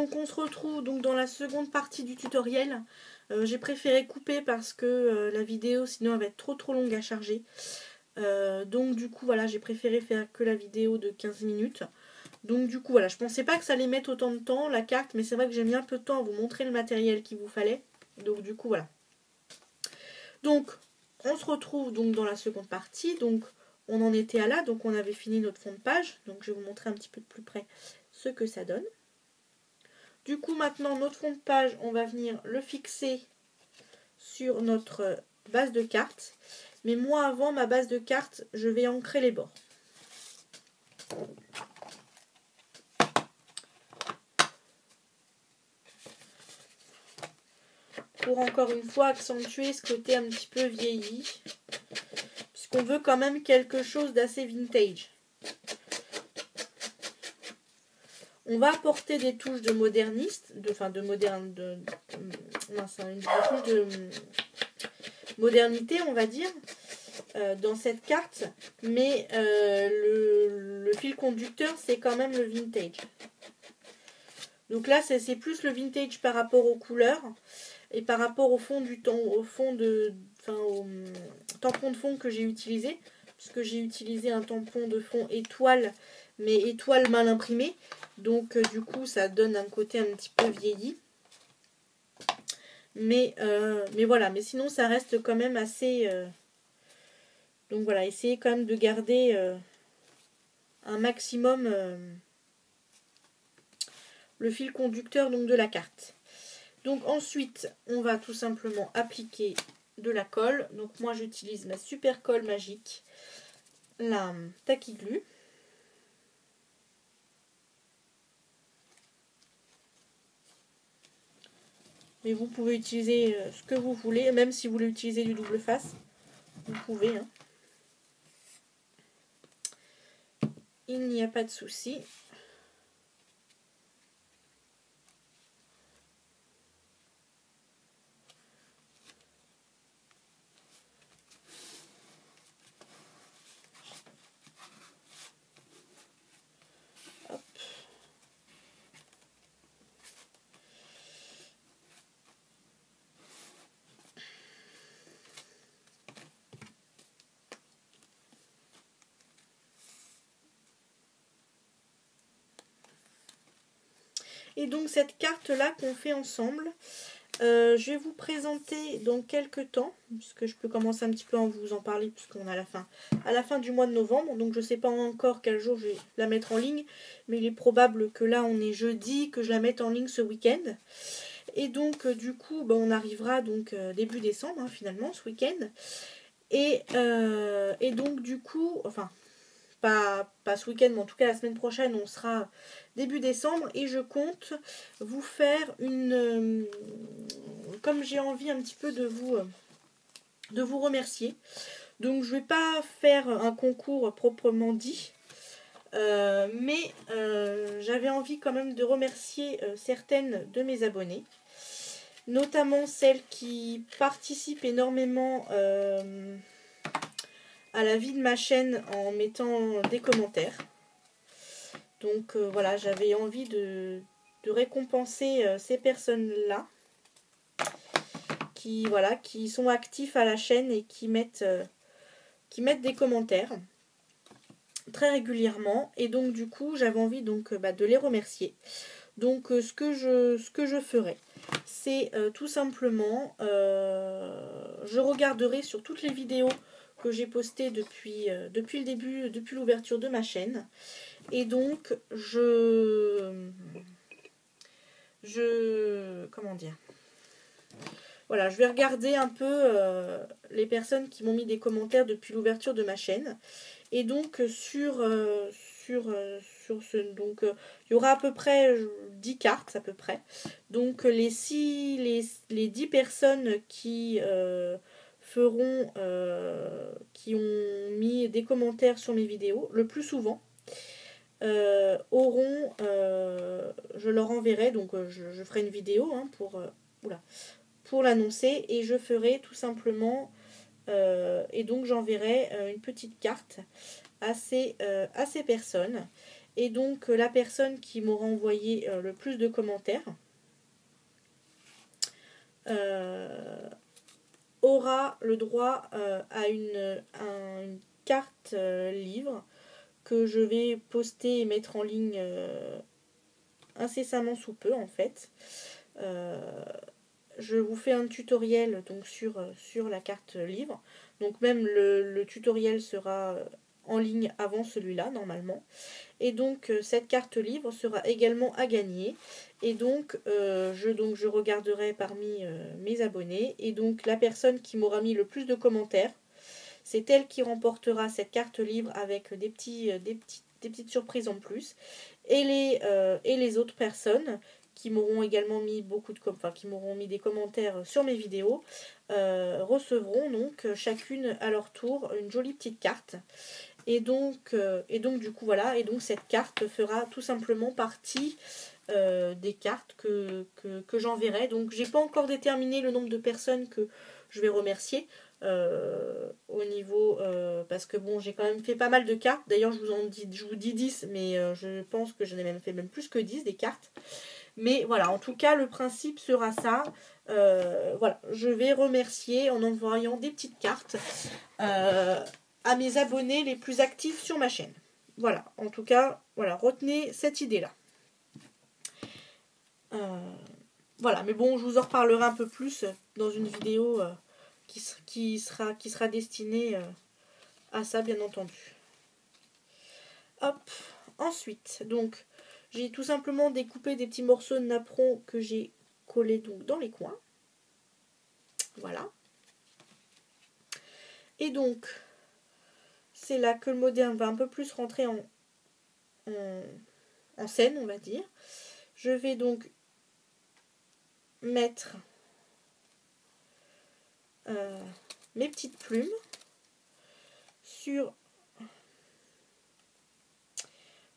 donc on se retrouve donc dans la seconde partie du tutoriel. J'ai préféré couper parce que la vidéo sinon elle va être trop longue à charger. Donc du coup voilà, j'ai préféré faire que la vidéo de 15 minutes. Donc du coup voilà, je pensais pas que ça allait mettre autant de temps la carte, mais c'est vrai que j'ai mis un peu de temps à vous montrer le matériel qu'il vous fallait. Donc du coup voilà. Donc on se retrouve donc dans la seconde partie. Donc on en était à là, donc on avait fini notre fond de page. Donc je vais vous montrer un petit peu de plus près ce que ça donne. Du coup maintenant notre fond de page, on va venir le fixer sur notre base de carte. Mais moi avant ma base de carte, je vais ancrer les bords. Pour encore une fois accentuer ce côté un petit peu vieilli. Puisqu'on veut quand même quelque chose d'assez vintage. On va apporter des touches de moderniste, des touches de modernité, on va dire, dans cette carte. Mais le fil conducteur, c'est quand même le vintage. Donc là, c'est plus le vintage par rapport aux couleurs et par rapport au fond du temps, au tampon de fond que j'ai utilisé, puisque j'ai utilisé un tampon de fond étoile, mais étoile mal imprimé. Donc du coup, ça donne un côté un petit peu vieilli. Mais voilà, mais sinon ça reste quand même assez... donc voilà, essayez quand même de garder un maximum le fil conducteur donc, de la carte. Donc ensuite, on va tout simplement appliquer de la colle. Donc moi j'utilise ma super colle magique, la Tacky Glue. Mais vous pouvez utiliser ce que vous voulez, même si vous voulez utiliser du double face, vous pouvez. Hein. Il n'y a pas de souci. Hop. Et donc cette carte-là qu'on fait ensemble, je vais vous présenter dans quelques temps, puisque je peux commencer un petit peu à vous en parler, puisqu'on est à la fin du mois de novembre, donc je ne sais pas encore quel jour je vais la mettre en ligne, mais il est probable que là on est jeudi, que je la mette en ligne ce week-end. Et donc du coup, on arrivera donc début décembre, hein, finalement, ce week-end. Et donc du coup, enfin... Pas ce week-end, mais en tout cas la semaine prochaine, on sera début décembre et je compte vous faire une... comme j'ai envie un petit peu de vous remercier. Donc je ne vais pas faire un concours proprement dit, mais j'avais envie quand même de remercier certaines de mes abonnées, notamment celles qui participent énormément à la vie de ma chaîne en mettant des commentaires. Donc voilà, j'avais envie de récompenser ces personnes-là qui sont actifs à la chaîne et qui mettent des commentaires très régulièrement. Et donc du coup, j'avais envie donc de les remercier. Donc ce que je ferai, c'est tout simplement, je regarderai sur toutes les vidéos que j'ai postées depuis le début, depuis l'ouverture de ma chaîne. Et donc, comment dire, voilà, je vais regarder un peu les personnes qui m'ont mis des commentaires depuis l'ouverture de ma chaîne. Et donc, donc, il y aura à peu près 10 cartes, à peu près. Donc, les 10 personnes qui qui ont mis des commentaires sur mes vidéos, le plus souvent, je leur enverrai, donc je ferai une vidéo hein, pour l'annoncer et je ferai tout simplement et donc j'enverrai une petite carte à ces personnes Et donc la personne qui m'aura envoyé le plus de commentaires aura le droit à une carte livre que je vais poster et mettre en ligne incessamment sous peu en fait. Je vous fais un tutoriel donc sur la carte livre. Donc même le tutoriel sera en ligne avant celui-là normalement. Et donc cette carte livre sera également à gagner. Et donc je regarderai parmi mes abonnés. Et donc la personne qui m'aura mis le plus de commentaires, c'est elle qui remportera cette carte livre avec des petites surprises en plus. Et les autres personnes qui m'auront également mis qui m'auront mis des commentaires sur mes vidéos recevront donc chacune à leur tour une jolie petite carte. Et donc du coup voilà, et donc cette carte fera tout simplement partie des cartes que j'enverrai. Donc j'ai pas encore déterminé le nombre de personnes que je vais remercier au niveau parce que bon, j'ai quand même fait pas mal de cartes. D'ailleurs je vous dis 10, mais je pense que j'en ai même fait plus que 10 des cartes. Mais voilà, en tout cas le principe sera ça. Voilà, je vais remercier en envoyant des petites cartes à mes abonnés les plus actifs sur ma chaîne. Voilà, en tout cas, voilà, retenez cette idée-là. Voilà, mais bon, je vous en reparlerai un peu plus dans une vidéo qui sera destinée à ça, bien entendu. Hop, ensuite, donc, j'ai tout simplement découpé des petits morceaux de napperon que j'ai collés donc dans les coins. Voilà. Et donc, c'est là que le moderne va un peu plus rentrer en scène, on va dire. Je vais donc mettre mes petites plumes sur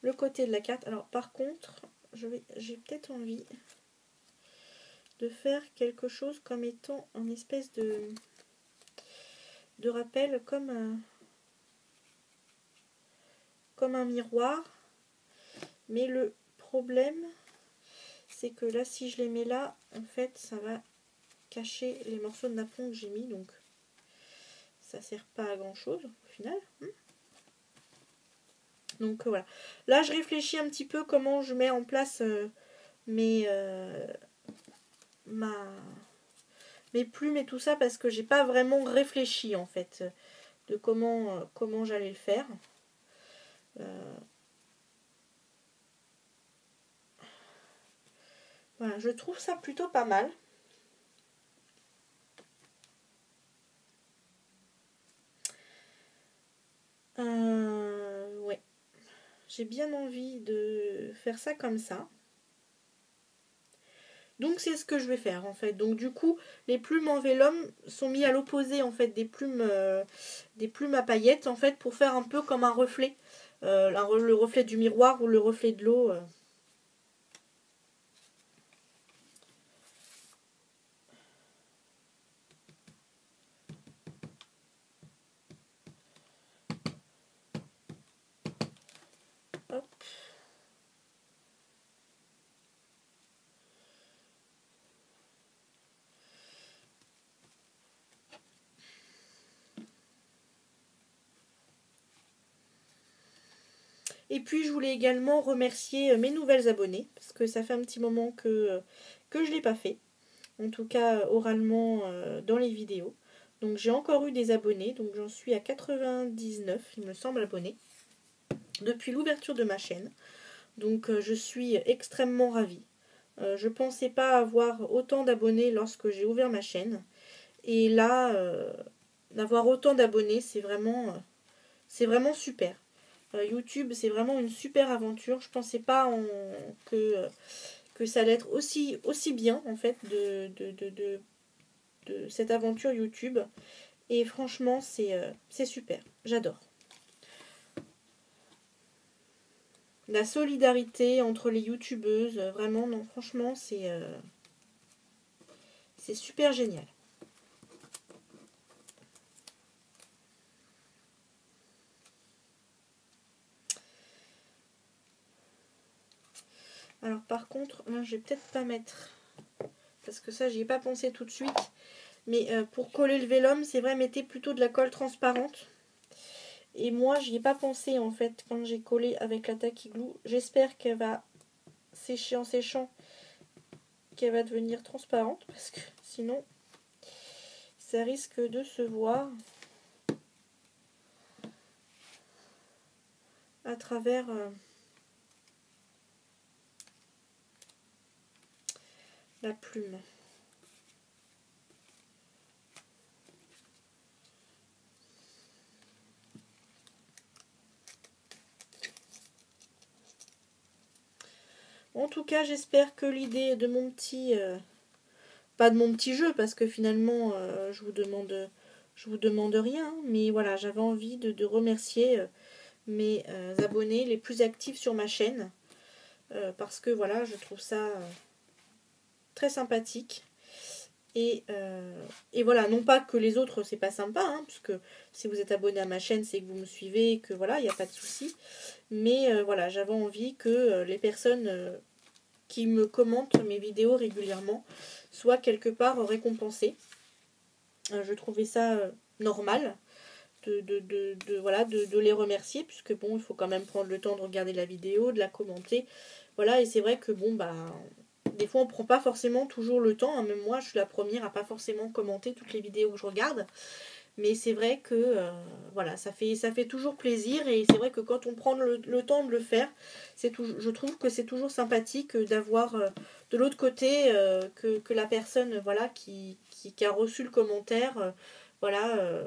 le côté de la carte. Alors par contre, j'ai peut-être envie de faire quelque chose comme étant une espèce de rappel comme un miroir. Mais le problème, c'est que là, si je les mets là, en fait, ça va cacher les morceaux de napperon que j'ai mis. Donc, ça sert pas à grand chose au final. Donc voilà. Là, je réfléchis un petit peu comment je mets en place mes plumes et tout ça, parce que j'ai pas vraiment réfléchi en fait de comment j'allais le faire. Voilà, je trouve ça plutôt pas mal. Ouais. J'ai bien envie de faire ça comme ça. Donc c'est ce que je vais faire en fait. Donc du coup, les plumes en vélum sont mis à l'opposé en fait des plumes à paillettes en fait, pour faire un peu comme un reflet. Le reflet du miroir ou le reflet de l'eau. Hop. Et puis je voulais également remercier mes nouvelles abonnées, parce que ça fait un petit moment que je ne l'ai pas fait. En tout cas oralement dans les vidéos. Donc j'ai encore eu des abonnés, donc j'en suis à 99, il me semble, abonnés, depuis l'ouverture de ma chaîne. Donc je suis extrêmement ravie. Je ne pensais pas avoir autant d'abonnés lorsque j'ai ouvert ma chaîne. Et là, d'avoir autant d'abonnés, c'est vraiment super. YouTube, c'est vraiment une super aventure. Je pensais pas que ça allait être aussi bien en fait de cette aventure YouTube. Et franchement, c'est super. J'adore. La solidarité entre les youtubeuses, vraiment, non, franchement, c'est super génial. Alors par contre, là je vais peut-être pas mettre, parce que ça j'y ai pas pensé tout de suite. Mais pour coller le vélum, c'est vrai, mettez plutôt de la colle transparente. Et moi, j'y ai pas pensé en fait quand j'ai collé avec la Tacky Glue. J'espère qu'elle va sécher en séchant, qu'elle va devenir transparente, parce que sinon, ça risque de se voir à travers la plume. En tout cas, j'espère que l'idée de mon petit... pas de mon petit jeu, parce que finalement, je vous demande rien. Hein, mais voilà, j'avais envie de remercier mes abonnés les plus actifs sur ma chaîne. Parce que voilà, je trouve ça très sympathique. Et voilà, non pas que les autres c'est pas sympa, hein, parce que si vous êtes abonné à ma chaîne, c'est que vous me suivez, et que voilà, il n'y a pas de souci. Mais voilà, j'avais envie que les personnes qui me commentent mes vidéos régulièrement soient quelque part récompensées. Je trouvais ça normal voilà, de les remercier, puisque bon, il faut quand même prendre le temps de regarder la vidéo, de la commenter. Voilà, et c'est vrai que bon, bah, des fois on prend pas forcément toujours le temps, hein. Même moi, je suis la première à pas forcément commenter toutes les vidéos que je regarde. Mais c'est vrai que voilà, ça fait toujours plaisir, et c'est vrai que quand on prend le temps de le faire, je trouve que c'est toujours sympathique d'avoir de l'autre côté que la personne voilà, qui a reçu le commentaire voilà,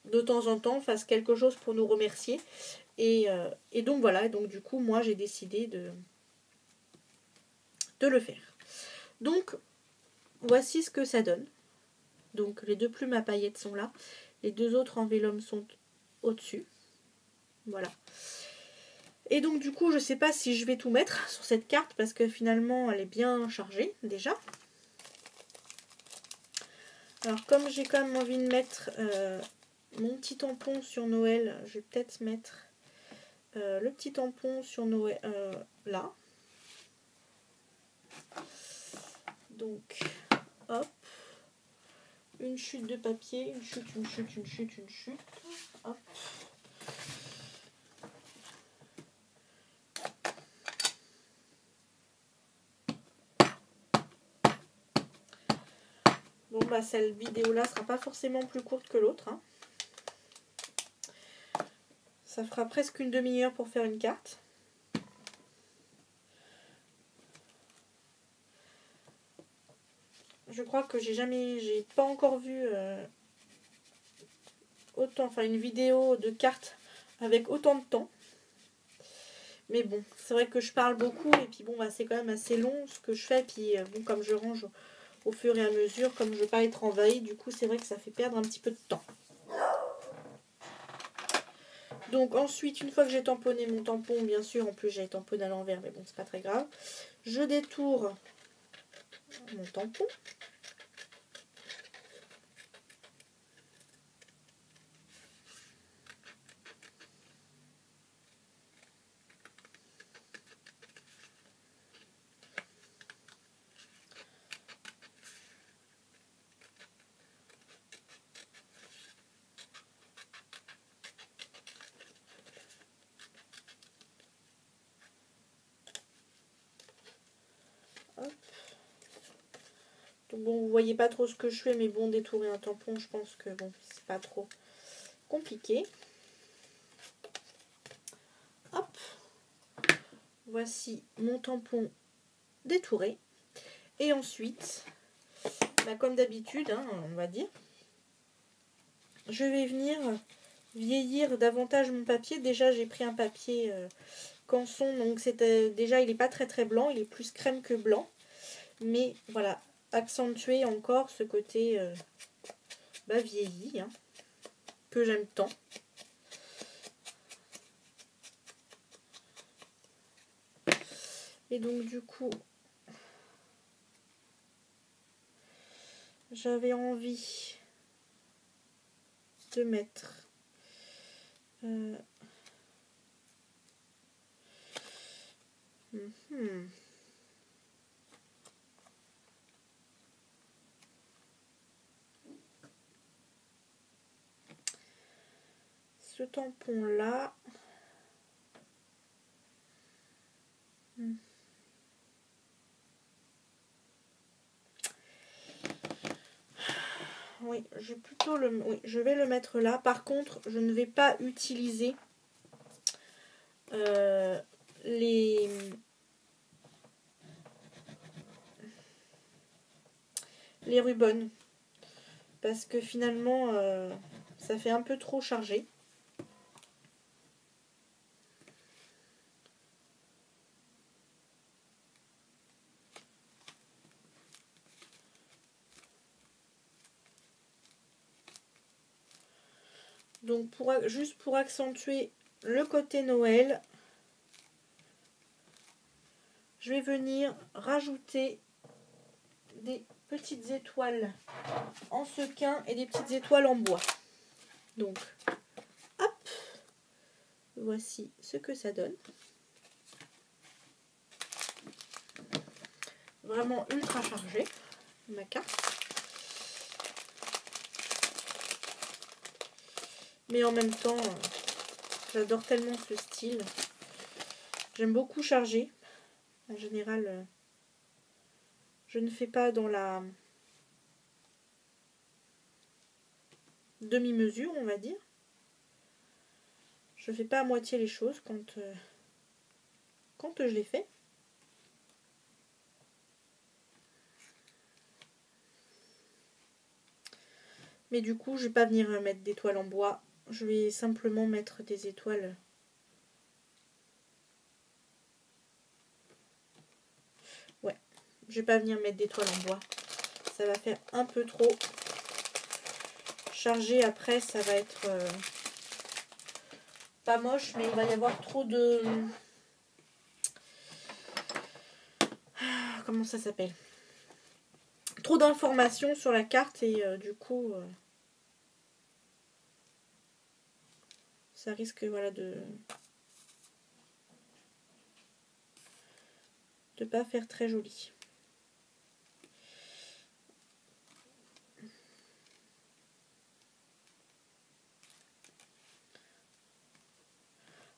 de temps en temps fasse quelque chose pour nous remercier. Et donc voilà, donc du coup moi j'ai décidé de le faire. Donc voici ce que ça donne. Donc les deux plumes à paillettes sont là. Les deux autres en vélum sont au-dessus. Voilà. Et donc du coup je sais pas si je vais tout mettre sur cette carte, parce que finalement elle est bien chargée déjà. Alors comme j'ai quand même envie de mettre mon petit tampon sur Noël, je vais peut-être mettre le petit tampon sur Noël là. Donc hop. Une chute de papier, une chute, une chute, une chute, une chute. Hop. Bon bah cette vidéo là sera pas forcément plus courte que l'autre. Hein. Ça fera presque une demi-heure pour faire une carte. Je crois que j'ai pas encore vu autant, enfin une vidéo de cartes avec autant de temps. Mais bon, c'est vrai que je parle beaucoup, et puis bon bah c'est quand même assez long ce que je fais, puis bon comme je range au fur et à mesure, comme je veux pas être envahie, du coup c'est vrai que ça fait perdre un petit peu de temps. Donc ensuite, une fois que j'ai tamponné mon tampon, bien sûr, en plus j'ai tamponné à l'envers, mais bon c'est pas très grave, je détourne mon tampon. Hop. Donc bon, vous voyez pas trop ce que je fais, mais bon, détourer un tampon, je pense que bon, c'est pas trop compliqué. Hop. Voici mon tampon détouré. Et ensuite, bah, comme d'habitude, hein, on va dire, je vais venir vieillir davantage mon papier. Déjà, j'ai pris un papier Canson, donc déjà, il n'est pas très très blanc, il est plus crème que blanc. Mais voilà, accentuer encore ce côté vieilli, hein, que j'aime tant. Et donc du coup, j'avais envie de mettre Ce tampon là. Oui, je vais le mettre là. Par contre, je ne vais pas utiliser les rubans. Parce que finalement, ça fait un peu trop chargé. Donc juste pour accentuer le côté Noël, je vais venir rajouter des petites étoiles en sequin et des petites étoiles en bois. Donc, hop, voici ce que ça donne. Vraiment ultra chargé, ma carte. Mais en même temps, j'adore tellement ce style. J'aime beaucoup charger. En général, je ne fais pas dans la demi-mesure, on va dire. Je ne fais pas à moitié les choses quand je les fais. Mais du coup, je ne vais pas venir mettre d'étoiles en bois. Je vais simplement mettre des étoiles. Ouais, je vais pas venir mettre d'étoiles en bois. Ça va faire un peu trop chargé. Après, ça va être pas moche, mais il va y avoir trop de... Comment ça s'appelle? Trop d'informations sur la carte et du coup... ça risque, voilà, de pas faire très joli.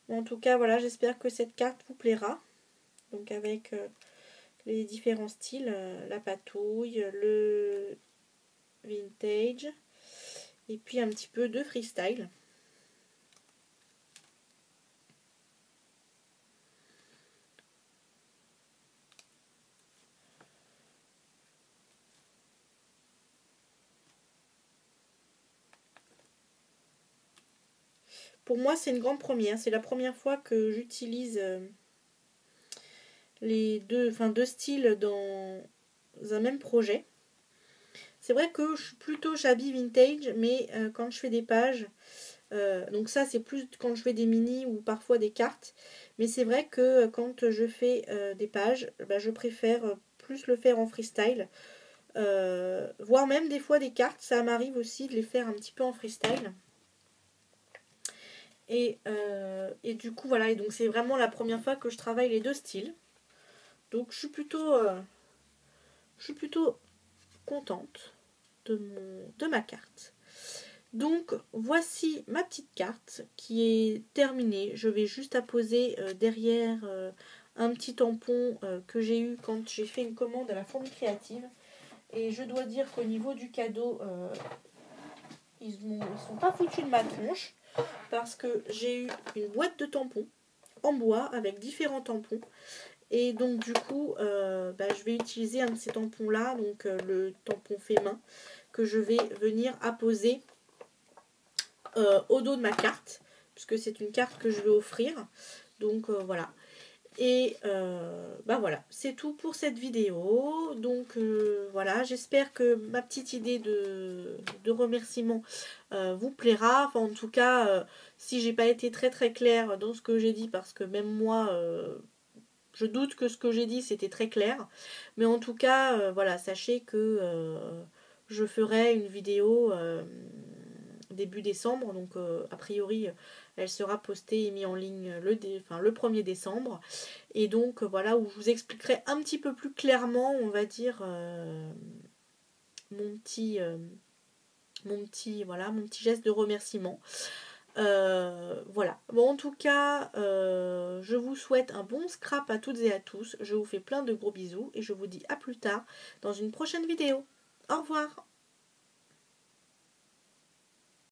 Bon, en tout cas, voilà, j'espère que cette carte vous plaira. Donc avec les différents styles, la patouille, le vintage et puis un petit peu de freestyle. Pour moi, c'est une grande première. C'est la première fois que j'utilise les deux styles dans un même projet. C'est vrai que je suis plutôt shabby vintage, mais quand je fais des pages, donc ça c'est plus quand je fais des mini ou parfois des cartes, mais c'est vrai que quand je fais des pages, je préfère plus le faire en freestyle, voire même des fois des cartes, ça m'arrive aussi de les faire un petit peu en freestyle. Et du coup voilà, et donc c'est vraiment la première fois que je travaille les deux styles. Donc je suis plutôt contente de ma carte. Donc voici ma petite carte qui est terminée. Je vais juste apposer derrière un petit tampon que j'ai eu quand j'ai fait une commande à la Fourmi Créative. Et je dois dire qu'au niveau du cadeau, ils sont pas foutus de ma tronche parce que j'ai eu une boîte de tampons en bois avec différents tampons. Et donc du coup, je vais utiliser un de ces tampons là, donc le tampon fait main, que je vais venir apposer au dos de ma carte, puisque c'est une carte que je vais offrir. Donc voilà. Et voilà, c'est tout pour cette vidéo. Donc voilà, j'espère que ma petite idée de remerciement vous plaira. Enfin, en tout cas, si j'ai pas été très très claire dans ce que j'ai dit, parce que même moi, je doute que ce que j'ai dit c'était très clair. Mais en tout cas, voilà, sachez que je ferai une vidéo début décembre. Donc a priori elle sera postée et mise en ligne le 1er décembre. Et donc voilà, où je vous expliquerai un petit peu plus clairement, on va dire, mon petit geste de remerciement. Voilà. Bon, en tout cas, je vous souhaite un bon scrap à toutes et à tous. Je vous fais plein de gros bisous et je vous dis à plus tard dans une prochaine vidéo. Au revoir.